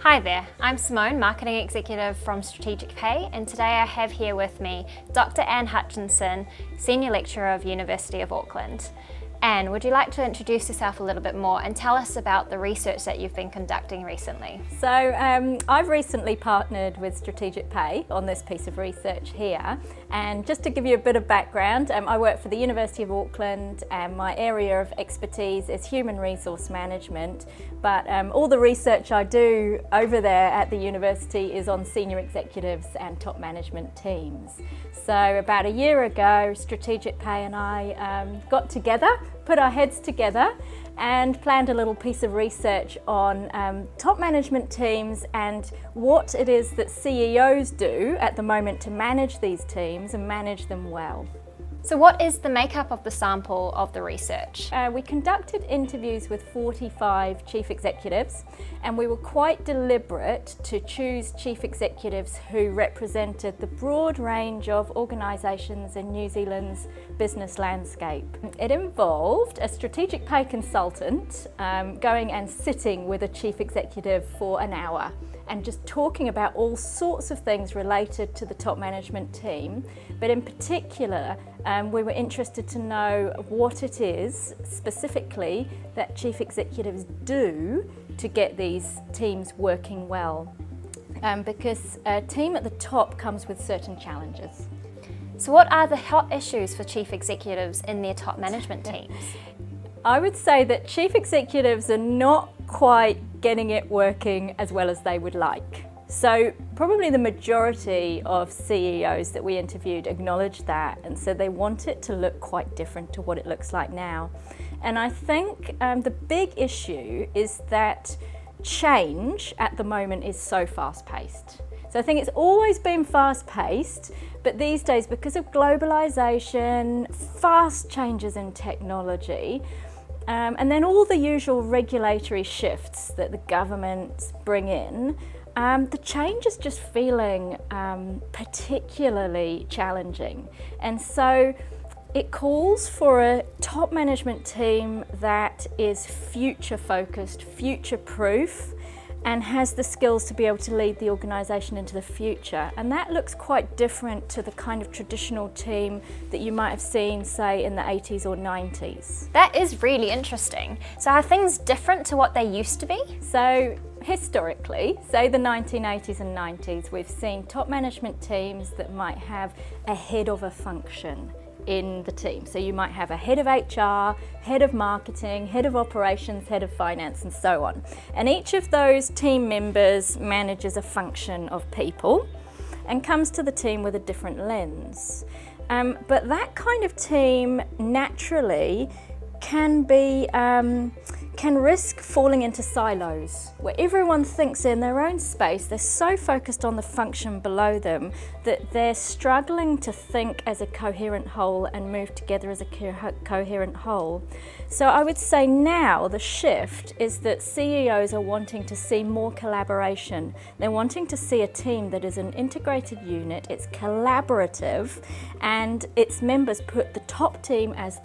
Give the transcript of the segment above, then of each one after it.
Hi there, I'm Simone, Marketing Executive from Strategic Pay, and today I have here with me Dr Ann Hutchison, Senior Lecturer of University of Auckland. Anne, would you like to introduce yourself a little bit more and tell us about the research that you've been conducting recently? So I've recently partnered with Strategic Pay on this piece of research here, and just to give you a bit of background, I work for the University of Auckland and my area of expertise is human resource management, but all the research I do over there at the university is on senior executives and top management teams. So about a year ago, Strategic Pay and I got together, put our heads together and planned a little piece of research on top management teams and what it is that CEOs do at the moment to manage these teams and manage them well. So what is the makeup of the sample of the research? We conducted interviews with 45 chief executives, and we were quite deliberate to choose chief executives who represented the broad range of organisations in New Zealand's business landscape. It involved a strategic pay consultant going and sitting with a chief executive for an hour and just talking about all sorts of things related to the top management team. But in particular, we were interested to know what it is specifically that chief executives do to get these teams working well. Because a team at the top comes with certain challenges. So what are the hot issues for chief executives in their top management teams? I would say that chief executives are not quite getting it working as well as they would like. So probably the majority of CEOs that we interviewed acknowledged that and said they want it to look quite different to what it looks like now. And I think the big issue is that change at the moment is so fast-paced. So I think it's always been fast-paced, but these days, because of globalisation, fast changes in technology, and then all the usual regulatory shifts that the governments bring in, the change is just feeling particularly challenging. And so it calls for a top management team that is future-focused, future-proof, and has the skills to be able to lead the organisation into the future. And that looks quite different to the kind of traditional team that you might have seen, say, in the 80s or 90s. That is really interesting. So are things different to what they used to be? So historically, say the 1980s and 90s, we've seen top management teams that might have a head of a function in the team. So you might have a head of HR, head of marketing, head of operations, head of finance, and so on. And each of those team members manages a function of people and comes to the team with a different lens. But that kind of team naturally can risk falling into silos where everyone thinks in their own space. They're so focused on the function below them that they're struggling to think as a coherent whole and move together as a coherent whole. So I would say now the shift is that CEOs are wanting to see more collaboration. They're wanting to see a team that is an integrated unit, it's collaborative, and its members put the top team as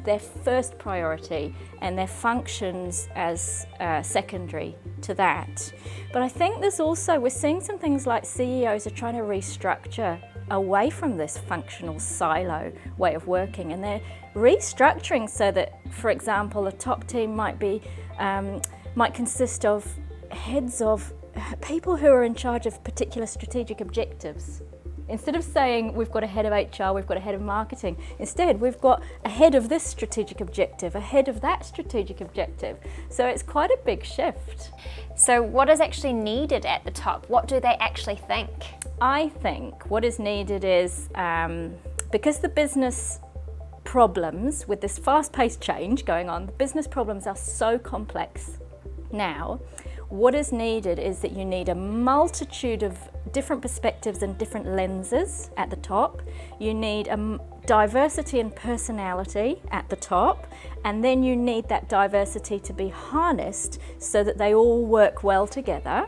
their first priority and their functions as secondary to that. But I think there's also, we're seeing some things like CEOs are trying to restructure away from this functional silo way of working, and they're restructuring so that, for example, a top team might consist of heads of people who are in charge of particular strategic objectives. Instead of saying we've got a head of HR, we've got a head of marketing, instead we've got a head of this strategic objective, a head of that strategic objective. So it's quite a big shift. So what is actually needed at the top? What do they actually think? I think what is needed is, because the business problems with this fast-paced change going on, the business problems are so complex now, what is needed is that you need a multitude of different perspectives and different lenses at the top. You need a diversity and personality at the top, and then you need that diversity to be harnessed so that they all work well together.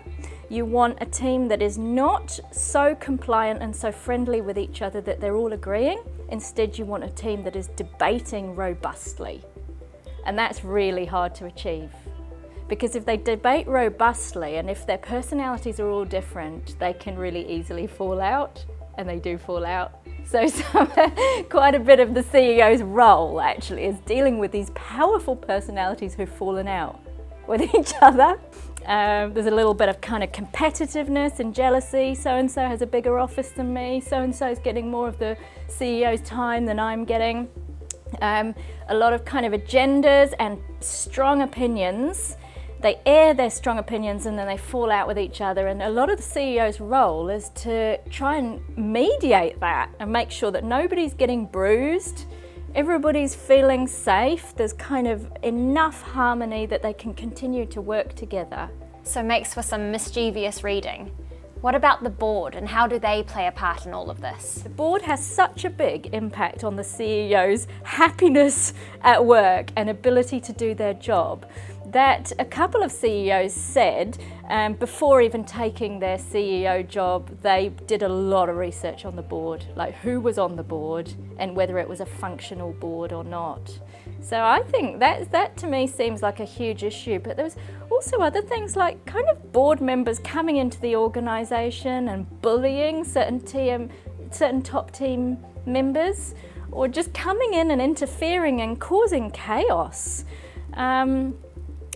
You want a team that is not so compliant and so friendly with each other that they're all agreeing. Instead, you want a team that is debating robustly. And that's really hard to achieve. because if they debate robustly and if their personalities are all different, they can really easily fall out, and they do fall out. So quite a bit of the CEO's role actually is dealing with these powerful personalities who've fallen out with each other. There's a little bit of kind of competitiveness and jealousy. So-and-so has a bigger office than me. So-and-so is getting more of the CEO's time than I'm getting. A lot of kind of agendas and strong opinions. They air their strong opinions and then they fall out with each other, and a lot of the CEO's role is to try and mediate that and make sure that nobody's getting bruised, everybody's feeling safe, there's kind of enough harmony that they can continue to work together. So makes for some mischievous reading. What about the board, and how do they play a part in all of this? The board has such a big impact on the CEO's happiness at work and ability to do their job that a couple of CEOs said before even taking their CEO job, they did a lot of research on the board, like who was on the board and whether it was a functional board or not. So I think that to me seems like a huge issue, but there was also other things like kind of board members coming into the organisation and bullying certain top team members, or just coming in and interfering and causing chaos.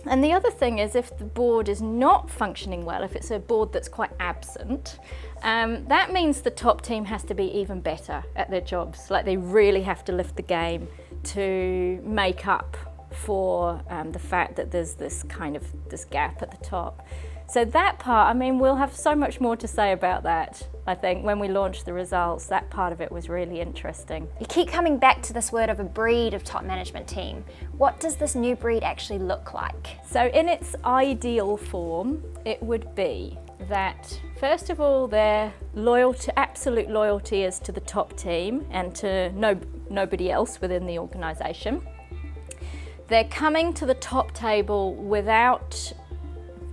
And the other thing is, if the board is not functioning well, if it's a board that's quite absent, that means the top team has to be even better at their jobs. Like they really have to lift the game to make up for the fact that there's this gap at the top. So that part, I mean, we'll have so much more to say about that. I think when we launched the results, that part of it was really interesting. You keep coming back to this word of a breed of top management team. What does this new breed actually look like? So in its ideal form, it would be that, first of all, their absolute loyalty is to the top team and to nobody else within the organisation. They're coming to the top table without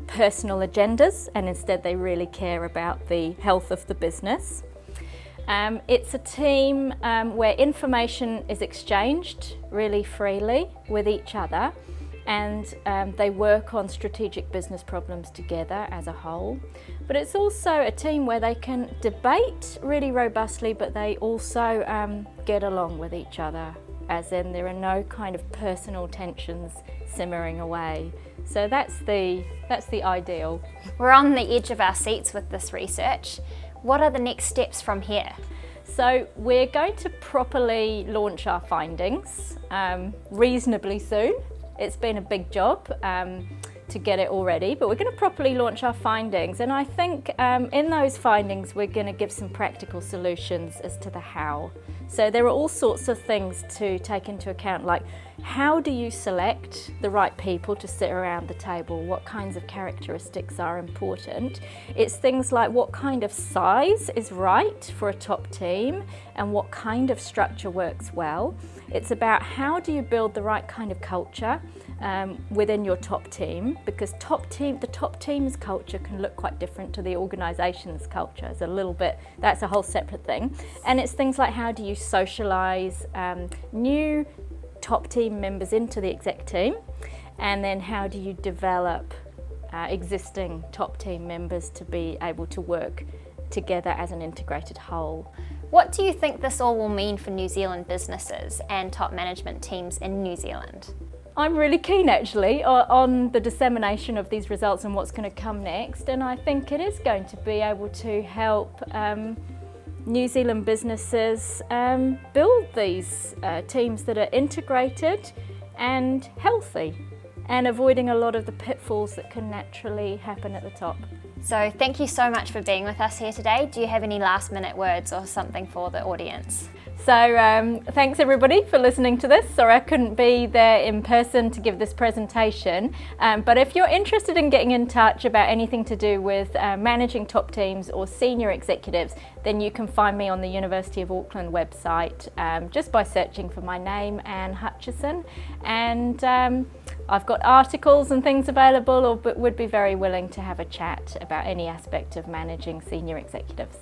personal agendas, and instead they really care about the health of the business. It's a team where information is exchanged really freely with each other, and they work on strategic business problems together as a whole. But it's also a team where they can debate really robustly, but they also get along with each other, as in there are no kind of personal tensions simmering away. So that's the ideal. We're on the edge of our seats with this research. What are the next steps from here? So we're going to properly launch our findings reasonably soon. It's been a big job to get it all ready, but we're going to properly launch our findings, and I think in those findings we're going to give some practical solutions as to the how. So there are all sorts of things to take into account, like how do you select the right people to sit around the table? What kinds of characteristics are important? It's things like what kind of size is right for a top team and what kind of structure works well. It's about how do you build the right kind of culture within your top team, because the top team's culture can look quite different to the organisation's culture. It's that's a whole separate thing. And it's things like how do you socialise new top team members into the exec team, and then how do you develop existing top team members to be able to work together as an integrated whole. What do you think this all will mean for New Zealand businesses and top management teams in New Zealand? I'm really keen actually on the dissemination of these results and what's going to come next, and I think it is going to be able to help New Zealand businesses build these teams that are integrated and healthy, and avoiding a lot of the pitfalls that can naturally happen at the top. So thank you so much for being with us here today. Do you have any last minute words or something for the audience? So thanks everybody for listening to this. Sorry I couldn't be there in person to give this presentation, but if you're interested in getting in touch about anything to do with managing top teams or senior executives, then you can find me on the University of Auckland website just by searching for my name, Ann Hutchison, and I've got articles and things available, but would be very willing to have a chat about any aspect of managing senior executives.